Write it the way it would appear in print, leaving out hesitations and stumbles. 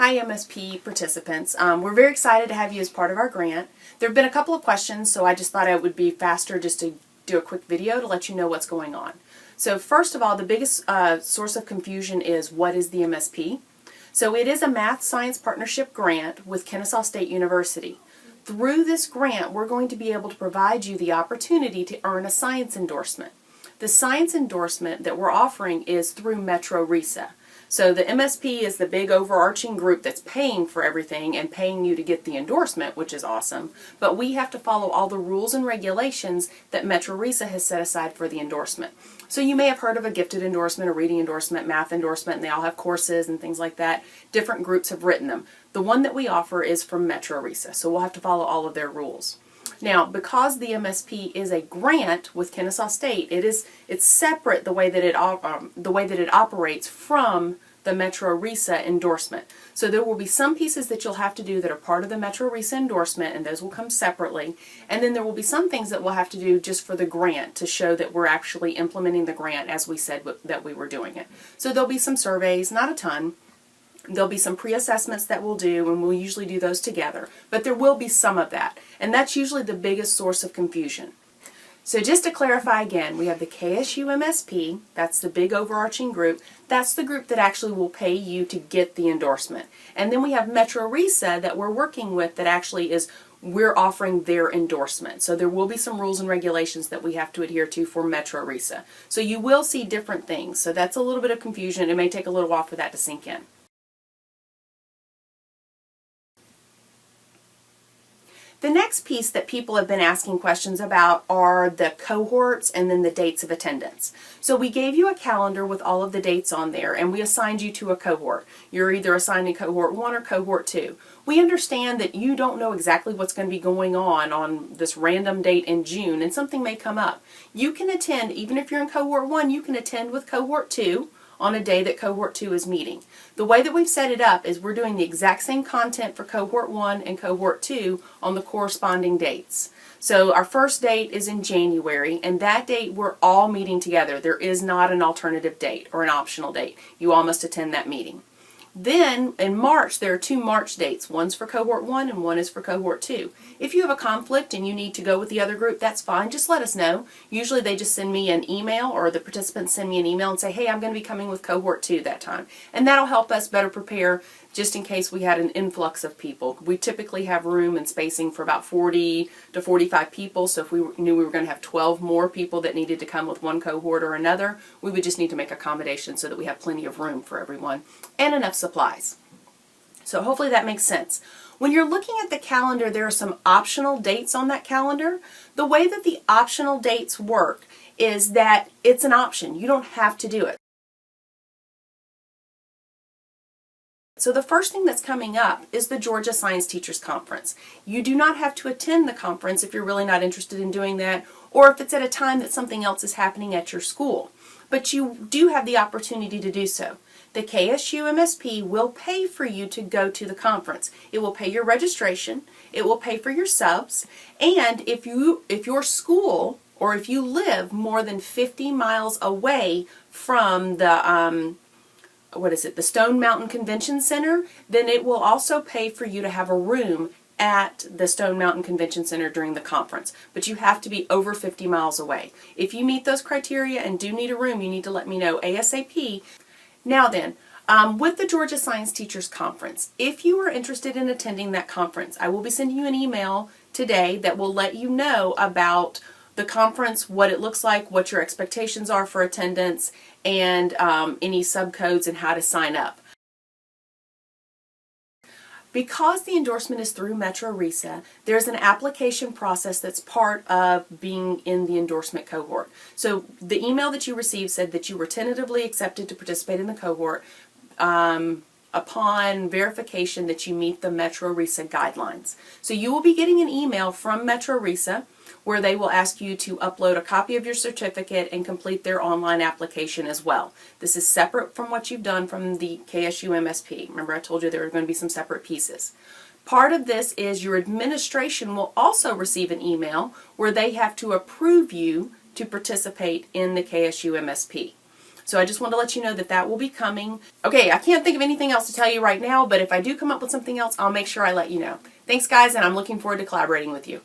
Hi MSP participants. We're very excited to have you as part of our grant. There have been a couple of questions, so I just thought it would be faster just to do a quick video to let you know what's going on. So first of all, the biggest source of confusion is what is the MSP? So it is a math science partnership grant with Kennesaw State University. Through this grant, we're going to be able to provide you the opportunity to earn a science endorsement. The science endorsement that we're offering is through Metro RESA. So the MSP is the big overarching group that's paying for everything and paying you to get the endorsement, which is awesome. But we have to follow all the rules and regulations that Metro RESA has set aside for the endorsement. So you may have heard of a gifted endorsement, a reading endorsement, math endorsement, and they all have courses and things like that. Different groups have written them. The one that we offer is from Metro RESA, so we'll have to follow all of their rules. Now, because the MSP is a grant with Kennesaw State, it's separate the way that it operates from the Metro RESA endorsement. So there will be some pieces that you'll have to do that are part of the Metro RESA endorsement, and those will come separately. And then there will be some things that we'll have to do just for the grant to show that we're actually implementing the grant as we said that we were doing it. So there'll be some surveys, not a ton. There'll be some pre-assessments that we'll do, and we'll usually do those together. But there will be some of that, and that's usually the biggest source of confusion. So just to clarify again, we have the KSU MSP, that's the big overarching group. That's the group that actually will pay you to get the endorsement. And then we have Metro RESA that we're working with that actually is we're offering their endorsement. So there will be some rules and regulations that we have to adhere to for Metro RESA. So you will see different things. So that's a little bit of confusion. It may take a little while for that to sink in. The next piece that people have been asking questions about are the cohorts and then the dates of attendance. So we gave you a calendar with all of the dates on there, and we assigned you to a cohort. You're either assigned in cohort 1 or cohort 2. We understand that you don't know exactly what's going to be going on this random date in June, and something may come up. You can attend, even if you're in cohort 1, you can attend with cohort 2 on a day that cohort 2 is meeting. The way that we've set it up is we're doing the exact same content for cohort 1 and cohort 2 on the corresponding dates. So our first date is in January, and that date we're all meeting together. There is not an alternative date or an optional date. You all must attend that meeting. Then in March, there are 2 March dates. One's for cohort 1 and one is for cohort 2. If you have a conflict and you need to go with the other group, that's fine. Just let us know. Usually they just send me an email, or the participants send me an email and say, hey, I'm going to be coming with cohort 2 that time. And that'll help us better prepare just in case we had an influx of people. We typically have room and spacing for about 40 to 45 people, so if we knew we were going to have 12 more people that needed to come with one cohort or another, we would just need to make accommodations so that we have plenty of room for everyone and enough supplies. So hopefully that makes sense. When you're looking at the calendar, there are some optional dates on that calendar. The way that the optional dates work is that it's an option. You don't have to do it. So the first thing that's coming up is the Georgia Science Teachers Conference. You do not have to attend the conference if you're really not interested in doing that, or if it's at a time that something else is happening at your school. But you do have the opportunity to do so. The KSU MSP will pay for you to go to the conference. It will pay your registration, it will pay for your subs, and if your school or if you live more than 50 miles away from the the Stone Mountain Convention Center, then it will also pay for you to have a room at the Stone Mountain Convention Center during the conference. But you have to be over 50 miles away. If you meet those criteria and do need a room, you need to let me know ASAP. Now then, with the Georgia Science Teachers Conference, if you are interested in attending that conference, I will be sending you an email today that will let you know about the conference, what it looks like, what your expectations are for attendance, and any subcodes and how to sign up. Because the endorsement is through Metro RESA, there's an application process that's part of being in the endorsement cohort. So the email that you received said that you were tentatively accepted to participate in the cohort upon verification that you meet the Metro RESA guidelines. So you will be getting an email from Metro RESA where they will ask you to upload a copy of your certificate and complete their online application as well. This is separate from what you've done from the KSU MSP. Remember I told you there are going to be some separate pieces. Part of this is your administration will also receive an email where they have to approve you to participate in the KSU MSP. So I just want to let you know that that will be coming. Okay, I can't think of anything else to tell you right now, but if I do come up with something else, I'll make sure I let you know. Thanks, guys, and I'm looking forward to collaborating with you.